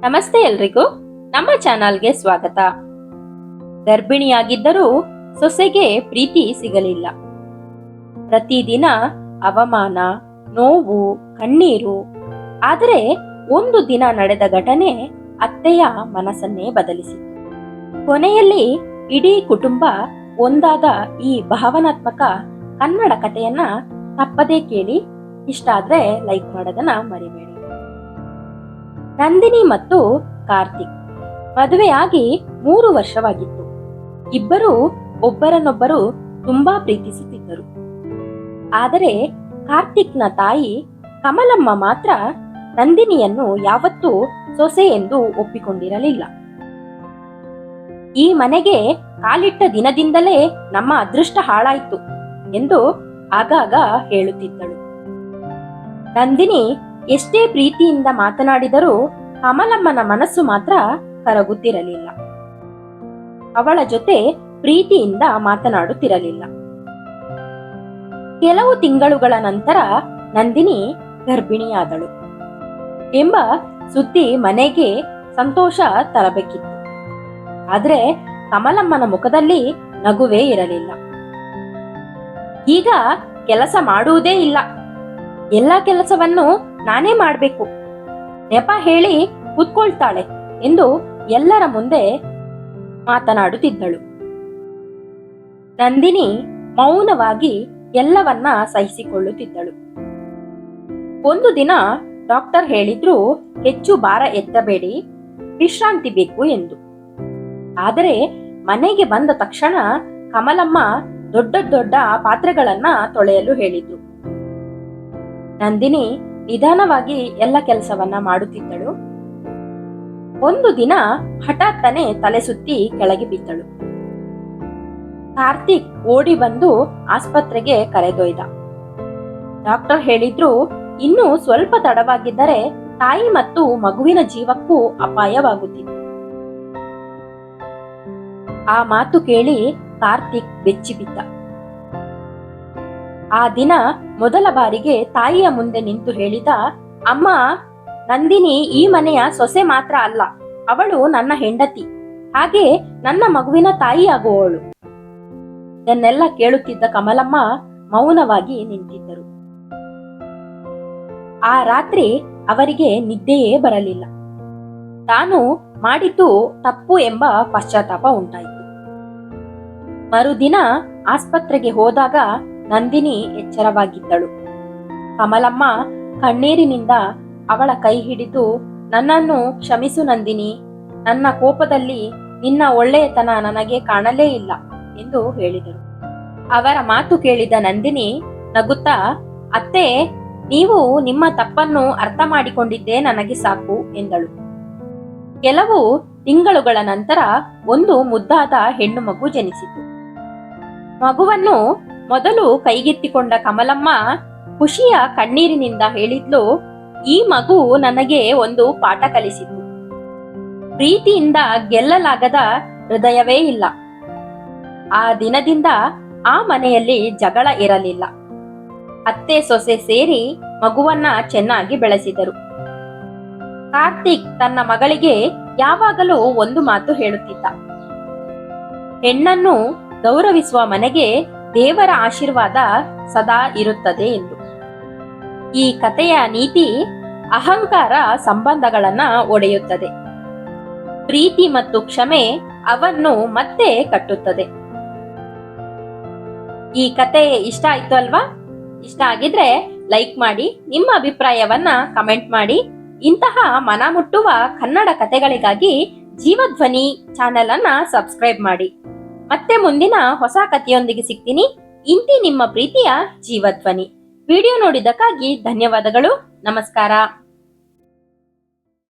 ನಮಸ್ತೆ ಎಲ್ರಿಗೂ, ನಮ್ಮ ಚಾನಲ್ಗೆ ಸ್ವಾಗತ. ಗರ್ಭಿಣಿಯಾಗಿದ್ದರೂ ಸೊಸೆಗೆ ಪ್ರೀತಿ ಸಿಗಲಿಲ್ಲ. ಪ್ರತಿದಿನ ಅವಮಾನ, ನೋವು, ಕಣ್ಣೀರು. ಆದರೆ ಒಂದು ದಿನ ನಡೆದ ಘಟನೆ ಅತ್ತೆಯ ಮನಸ್ಸನ್ನೇ ಬದಲಿಸಿತು. ಕೊನೆಯಲ್ಲಿ ಇಡೀ ಕುಟುಂಬ ಒಂದಾದ ಈ ಭಾವನಾತ್ಮಕ ಕನ್ನಡ ಕಥೆಯನ್ನ ತಪ್ಪದೇ ಕೇಳಿ. ಇಷ್ಟ ಆದ್ರೆ ಲೈಕ್ ಮಾಡೋದನ್ನ ಮರಿಬೇಡಿ. ನಂದಿನಿ ಮತ್ತು ಕಾರ್ತಿಕ್ ಮದುವೆಯಾಗಿ 3 ವರ್ಷವಾಗಿತ್ತು. ಇಬ್ಬರು ಒಬ್ಬರನ್ನೊಬ್ಬರು ತುಂಬಾ ಪ್ರೀತಿಸುತ್ತಿದ್ದರು. ಆದರೆ ಕಾರ್ತಿಕ್ನ ತಾಯಿ ಕಮಲಮ್ಮ ಮಾತ್ರ ನಂದಿನಿಯನ್ನು ಯಾವತ್ತೂ ಸೊಸೆ ಎಂದು ಒಪ್ಪಿಕೊಂಡಿರಲಿಲ್ಲ. ಈ ಮನೆಗೆ ಕಾಲಿಟ್ಟ ದಿನದಿಂದಲೇ ನಮ್ಮ ಅದೃಷ್ಟ ಹಾಳಾಯಿತು ಎಂದು ಆಗಾಗ ಹೇಳುತ್ತಿದ್ದಳು. ನಂದಿನಿ ಎಷ್ಟೇ ಪ್ರೀತಿಯಿಂದ ಮಾತನಾಡಿದರೂ ಕಮಲಮ್ಮನ ಮನಸ್ಸು ಮಾತ್ರ ಕರಗುತ್ತಿರಲಿಲ್ಲ. ಅವಳ ಜೊತೆ ಪ್ರೀತಿಯಿಂದ ಮಾತನಾಡುತ್ತಿರಲಿಲ್ಲ. ಕೆಲವು ತಿಂಗಳುಗಳ ನಂತರ ನಂದಿನಿ ಗರ್ಭಿಣಿಯಾದಳು ಎಂಬ ಸುದ್ದಿ ಮನೆಗೆ ಸಂತೋಷ ತರಬೇಕಿತ್ತು. ಆದರೆ ಕಮಲಮ್ಮನ ಮುಖದಲ್ಲಿ ನಗುವೇ ಇರಲಿಲ್ಲ. ಈಗ ಕೆಲಸ ಮಾಡುವುದೇ ಇಲ್ಲ, ಎಲ್ಲ ಕೆಲಸವನ್ನು ನಾನೇ ಮಾಡಬೇಕು, ನೆಪ ಹೇಳಿ ಕೂತ್ಕೊಳ್ತಾಳೆ ಎಂದು ಎಲ್ಲರ ಮುಂದೆ ಮಾತನಾಡುತ್ತಿದ್ದಳು. ನಂದಿನಿ ಮೌನವಾಗಿ ಎಲ್ಲವನ್ನ ಸಹಿಸಿಕೊಳ್ಳುತ್ತಿದ್ದಳು. ಒಂದು ದಿನ ಡಾಕ್ಟರ್ ಹೇಳಿದ್ರು, ಹೆಚ್ಚು ಭಾರ ಎತ್ತಬೇಡಿ, ವಿಶ್ರಾಂತಿ ಬೇಕು ಎಂದು. ಆದರೆ ಮನೆಗೆ ಬಂದ ತಕ್ಷಣ ಕಮಲಮ್ಮ ದೊಡ್ಡ ದೊಡ್ಡ ಪಾತ್ರೆಗಳನ್ನ ತೊಳೆಯಲು ಹೇಳಿದ್ರು. ನಂದಿನಿ ನಿಧಾನವಾಗಿ ಎಲ್ಲ ಕೆಲಸವನ್ನ ಮಾಡುತ್ತಿದ್ದಳು. ಒಂದು ದಿನ ಹಠಾತ್ತನೆ ತಲೆ ಸುತ್ತಿ ಕೆಳಗೆ ಬಿದ್ದಳು. ಕಾರ್ತಿಕ್ ಓಡಿ ಬಂದು ಆಸ್ಪತ್ರೆಗೆ ಕರೆದೊಯ್ದ. ಡಾಕ್ಟರ್ ಹೇಳಿದ್ರು, ಇನ್ನು ಸ್ವಲ್ಪ ತಡವಾಗಿದ್ದರೆ ತಾಯಿ ಮತ್ತು ಮಗುವಿನ ಜೀವಕ್ಕೂ ಅಪಾಯವಾಗುತ್ತಿತ್ತು. ಆ ಮಾತು ಕೇಳಿ ಕಾರ್ತಿಕ್ ಬೆಚ್ಚಿಬಿದ್ದ. ಆ ದಿನ ಮೊದಲ ಬಾರಿಗೆ ತಾಯಿಯ ಮುಂದೆ ನಿಂತು ಹೇಳಿದ, ಅಮ್ಮ, ನಂದಿನಿ ಈ ಮನೆಯ ಸೊಸೆ ಮಾತ್ರ ಅಲ್ಲ, ಅವಳು ನನ್ನ ಹೆಂಡತಿ, ಹಾಗೆ ನನ್ನ ಮಗುವಿನ ತಾಯಿಯಾಗುವವಳು. ಇದನ್ನೆಲ್ಲ ಕೇಳುತ್ತಿದ್ದ ಕಮಲಮ್ಮ ಮೌನವಾಗಿ ನಿಂತಿದ್ದರು. ಆ ರಾತ್ರಿ ಅವರಿಗೆ ನಿದ್ದೆಯೇ ಬರಲಿಲ್ಲ. ತಾನು ಮಾಡಿದ್ದು ತಪ್ಪು ಎಂಬ ಪಶ್ಚಾತ್ತಾಪ ಉಂಟಾಯಿತು. ಮರುದಿನ ಆಸ್ಪತ್ರೆಗೆ ಹೋದಾಗ ನಂದಿನಿ ಎಚ್ಚರವಾಗಿದ್ದಳು. ಕಮಲಮ್ಮ ಕಣ್ಣೀರಿನಿಂದ ಅವಳ ಕೈ ಹಿಡಿದು, ನನ್ನನ್ನು ಕ್ಷಮಿಸು ನಂದಿನಿ, ನನ್ನ ಕೋಪದಲ್ಲಿ ನಿನ್ನ ಒಳ್ಳೆಯತನ ನನಗೆ ಕಾಣಲೇ ಇಲ್ಲ ಎಂದು ಹೇಳಿದರು. ಅವರ ಮಾತು ಕೇಳಿದ ನಂದಿನಿ ನಗುತ್ತಾ, ಅತ್ತೆ, ನೀವು ನಿಮ್ಮ ತಪ್ಪನ್ನು ಅರ್ಥ ಮಾಡಿಕೊಂಡಿದ್ದೇ ನನಗೆ ಸಾಕು ಎಂದಳು. ಕೆಲವು ತಿಂಗಳುಗಳ ನಂತರ ಒಂದು ಮುದ್ದಾದ ಹೆಣ್ಣು ಮಗು ಜನಿಸಿತು. ಮಗುವನ್ನು ಮೊದಲು ಕೈಗೆತ್ತಿಕೊಂಡ ಕಮಲಮ್ಮ ಖುಷಿಯ ಕಣ್ಣೀರಿನಿಂದ ಹೇಳಿದ್ಲು, ಈ ಮಗು ನನಗೆ ಒಂದು ಪಾಠ ಕಲಿಸಿತು. ಪ್ರೀತಿಯಿಂದ ಗೆಲ್ಲಲಾಗದ ಹೃದಯವೇ ಇಲ್ಲ. ಆ ದಿನದಿಂದ ಆ ಮನೆಯಲ್ಲಿ ಜಗಳ ಇರಲಿಲ್ಲ. ಅತ್ತೆ ಸೊಸೆ ಸೇರಿ ಮಗುವನ್ನ ಚೆನ್ನಾಗಿ ಬೆಳೆಸಿದರು. ಕಾರ್ತಿಕ್ ತನ್ನ ಮಗಳಿಗೆ ಯಾವಾಗಲೂ ಒಂದು ಮಾತು ಹೇಳುತ್ತಿದ್ದ, ಹೆಣ್ಣನ್ನು ಗೌರವಿಸುವ ಮನೆಗೆ ದೇವರ ಆಶೀರ್ವಾದ ಸದಾ ಇರುತ್ತದೆ ಎಂದು. ಈ ಕಥೆಯ ನೀತಿ, ಅಹಂಕಾರ ಸಂಬಂಧಗಳನ್ನ ಒಡೆಯುತ್ತದೆ, ಪ್ರೀತಿ ಮತ್ತು ಕ್ಷಮೆ ಅವನ್ನು ಮತ್ತೆ ಕಟ್ಟುತ್ತದೆ. ಈ ಕತೆ ಇಷ್ಟ ಆಯ್ತು ಅಲ್ವಾ? ಇಷ್ಟ ಆಗಿದ್ರೆ ಲೈಕ್ ಮಾಡಿ, ನಿಮ್ಮ ಅಭಿಪ್ರಾಯವನ್ನ ಕಮೆಂಟ್ ಮಾಡಿ. ಇಂತಹ ಮನಮುಟ್ಟುವ ಕನ್ನಡ ಕಥೆಗಳಿಗಾಗಿ ಜೀವಧ್ವನಿ ಚಾನೆಲ್ ಅನ್ನ ಸಬ್ಸ್ಕ್ರೈಬ್ ಮಾಡಿ. ಮತ್ತೆ ಮುಂದಿನ ಹೊಸ ಕಥೆಯೊಂದಿಗೆ ಸಿಗ್ತೀನಿ. ಇಂತಿ ನಿಮ್ಮ ಪ್ರೀತಿಯ ಜೀವಧ್ವನಿ. ವಿಡಿಯೋ ನೋಡಿದ್ದಕ್ಕಾಗಿ ಧನ್ಯವಾದಗಳು. ನಮಸ್ಕಾರ.